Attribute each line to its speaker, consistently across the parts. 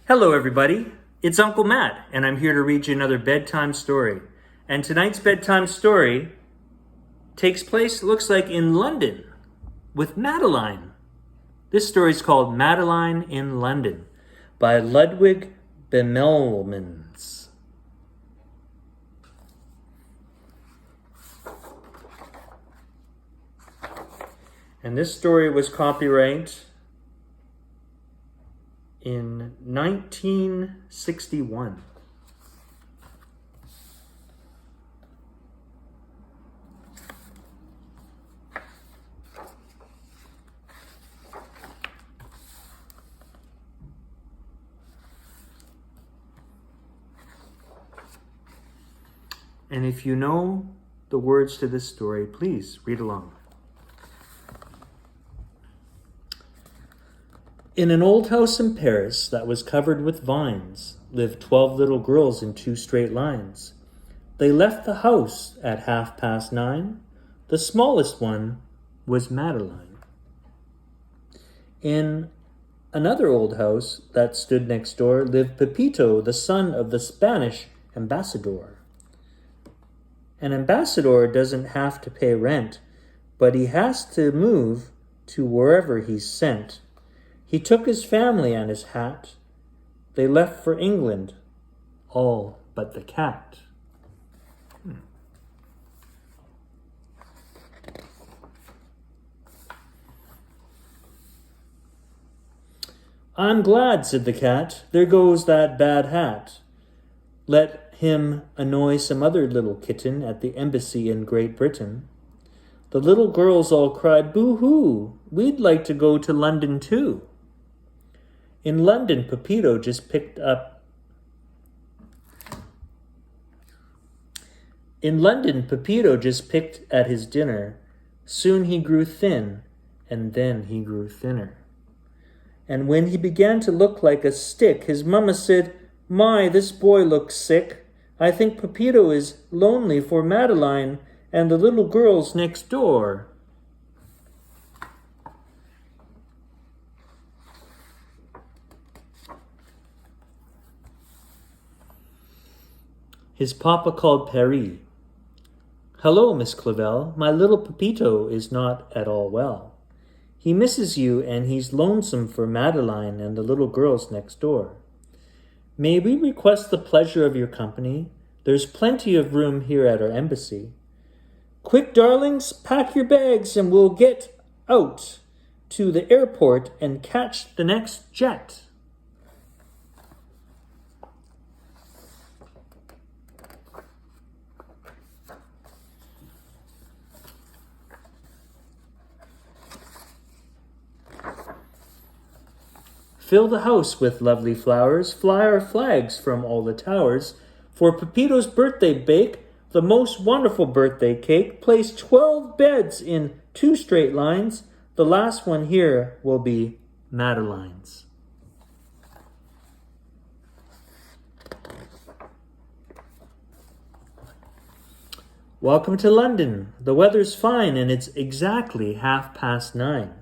Speaker 1: Hello everybody, it's Uncle Matt, and I'm here to read you another bedtime story. And tonight's bedtime story takes place, looks like, in London with Madeline. This story is called Madeline in London by Ludwig Bemelmans. And this story was copyright in 1961. And if you know the words to this story, please read along. In an old house in Paris that was covered with vines lived 12 little girls in 2 straight lines. They left the house at 9:30. The smallest one was Madeline. In another old house that stood next door lived Pepito, the son of the Spanish ambassador. An ambassador doesn't have to pay rent, but he has to move to wherever he's sent. He took his family and his hat. They left for England, all but the cat. I'm glad, said the cat. There goes that bad hat. Let him annoy some other little kitten at the embassy in Great Britain. The little girls all cried, boo-hoo, we'd like to go to London too. In London, Pepito just picked at his dinner. Soon he grew thin, and then he grew thinner. And when he began to look like a stick, his mamma said, my, this boy looks sick. I think Pepito is lonely for Madeline and the little girls next door. His papa called Paris. Hello, Miss Clavel. My little Pepito is not at all well. He misses you, and he's lonesome for Madeline and the little girls next door. May we request the pleasure of your company? There's plenty of room here at our embassy. Quick, darlings, pack your bags, and we'll get out to the airport and catch the next jet. Fill the house with lovely flowers, fly our flags from all the towers. For Pepito's birthday bake, the most wonderful birthday cake. Place 12 beds in 2 straight lines. The last one here will be Madeline's. Welcome to London. The weather's fine and it's exactly 9:30.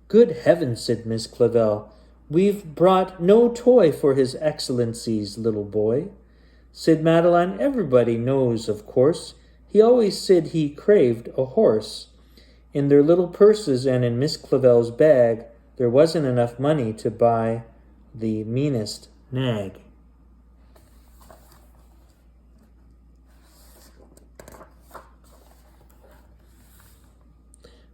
Speaker 1: Good heavens, said Miss Clavel. We've brought no toy for His Excellency's little boy. Said Madeline, everybody knows, of course. He always said he craved a horse. In their little purses and in Miss Clavel's bag, there wasn't enough money to buy the meanest nag.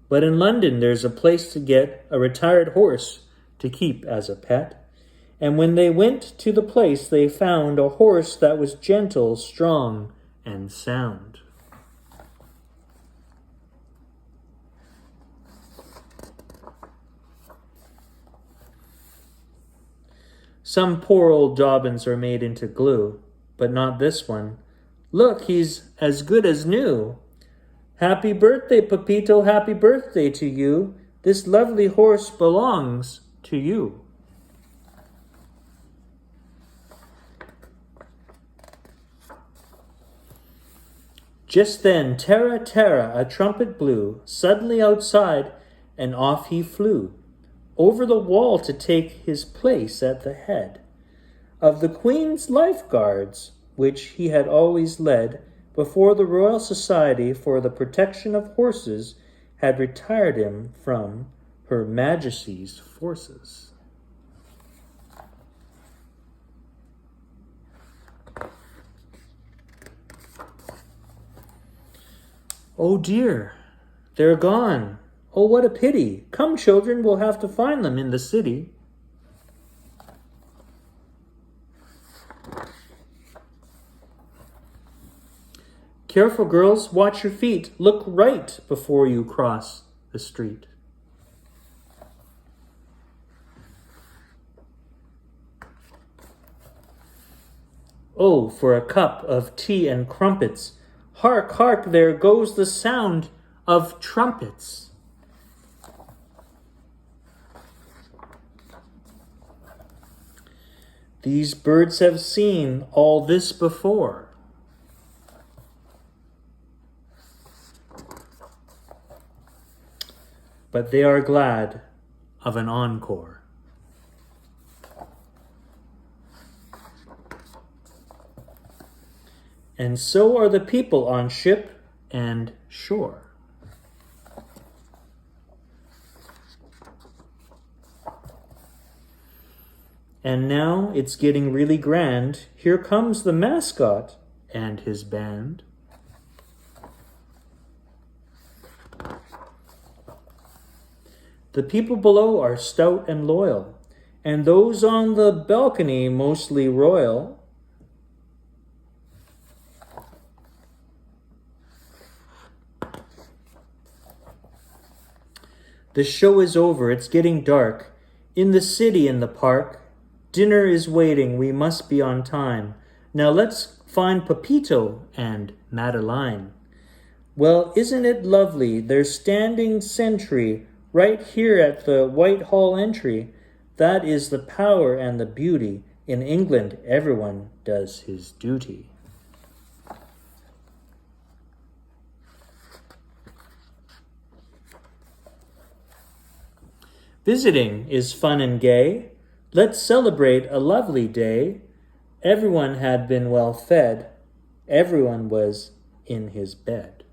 Speaker 1: But in London, there's a place to get a retired horse to keep as a pet. And when they went to the place, they found a horse that was gentle, strong, and sound. Some poor old Dobbins are made into glue, but not this one. Look, he's as good as new. Happy birthday, Pepito, happy birthday to you. This lovely horse belongs to you. Just then, Terra, Terra, a trumpet blew, suddenly outside, and off he flew, over the wall to take his place at the head. of the Queen's Lifeguards, which he had always led before the Royal Society for the Protection of Horses had retired him from Her Majesty's forces. Oh dear, they're gone. Oh, what a pity. Come, children, we'll have to find them in the city. Careful, girls, watch your feet. Look right before you cross the street. Oh, for a cup of tea and crumpets. Hark, hark, there goes the sound of trumpets. These birds have seen all this before. But they are glad of an encore. And so are the people on ship and shore. And now it's getting really grand. Here comes the mascot and his band. The people below are stout and loyal, and those on the balcony mostly royal. The show is over, it's getting dark. In the city, in the park, dinner is waiting, we must be on time. Now let's find Pepito and Madeline. Well, isn't it lovely? They're standing sentry right here at the Whitehall entry. That is the power and the beauty. In England, everyone does his duty. Visiting is fun and gay. Let's celebrate a lovely day. Everyone had been well fed. Everyone was in his bed.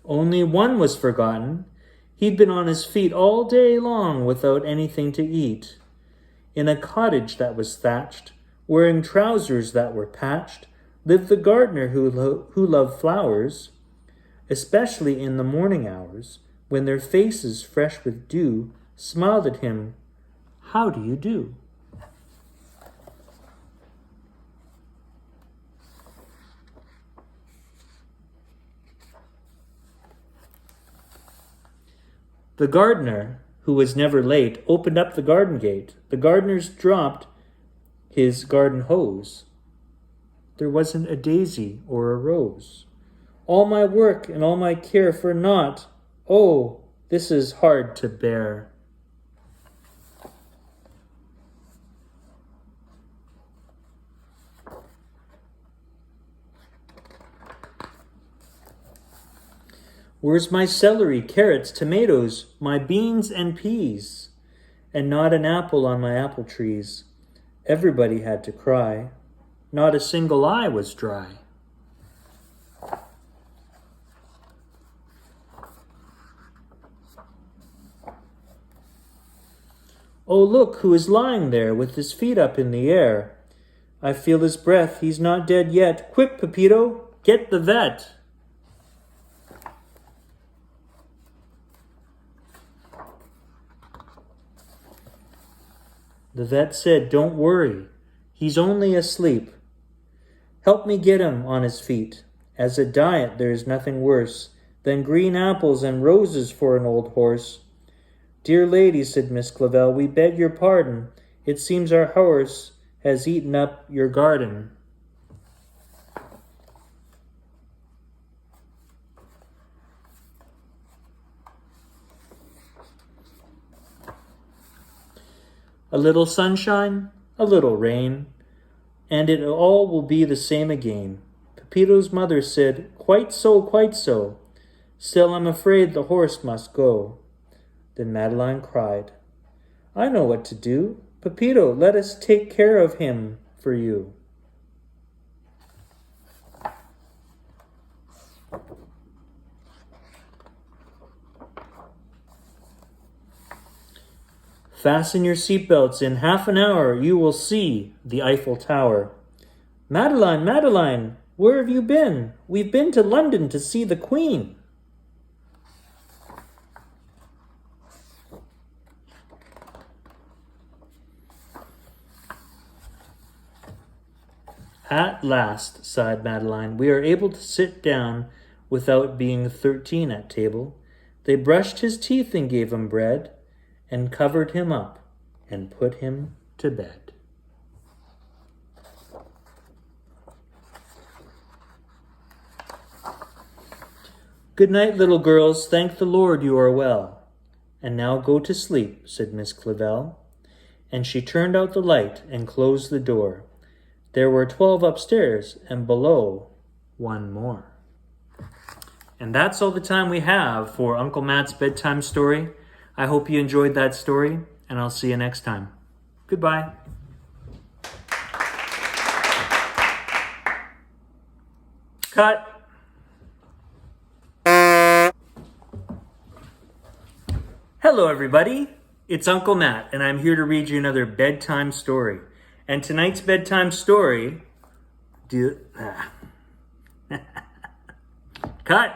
Speaker 1: Only one was forgotten. He'd been on his feet all day long without anything to eat. In a cottage that was thatched, wearing trousers that were patched, lived the gardener who loved flowers, especially in the morning hours, when their faces fresh with dew smiled at him, "How do you do?" The gardener, who was never late, opened up the garden gate. The gardener's dropped his garden hose. There wasn't a daisy or a rose. All my work and all my care for naught. Oh, this is hard to bear. Where's my celery, carrots, tomatoes, my beans and peas? And not an apple on my apple trees. Everybody had to cry. Not a single eye was dry. Oh, look who is lying there with his feet up in the air. I feel his breath, he's not dead yet. Quick, Pepito, get the vet. The vet said, "Don't worry, he's only asleep. Help me get him on his feet. As a diet, there is nothing worse than green apples and roses for an old horse." "Dear lady," said Miss Clavell, "we beg your pardon. It seems our horse has eaten up your garden." A little sunshine, a little rain, and it all will be the same again. Pepito's mother said, "Quite so, quite so. Still, I'm afraid the horse must go." Then Madeline cried, "I know what to do. Pepito, let us take care of him for you." "Fasten your seatbelts. In half an hour you will see the Eiffel Tower." "Madeline, Madeline, where have you been? We've been to London to see the Queen." "At last," sighed Madeline, "we are able to sit down without being 13 at table." They brushed his teeth and gave him bread, and covered him up and put him to bed. "Good night, little girls. Thank the Lord you are well. And now go to sleep," said Miss Clavell. And she turned out the light and closed the door. There were 12 upstairs, and below 1 more. And that's all the time we have for Uncle Matt's bedtime story. I hope you enjoyed that story, and I'll see you next time. Goodbye. Cut. Hello, everybody. It's Uncle Matt, and I'm here to read you another bedtime story. And tonight's bedtime story... Cut.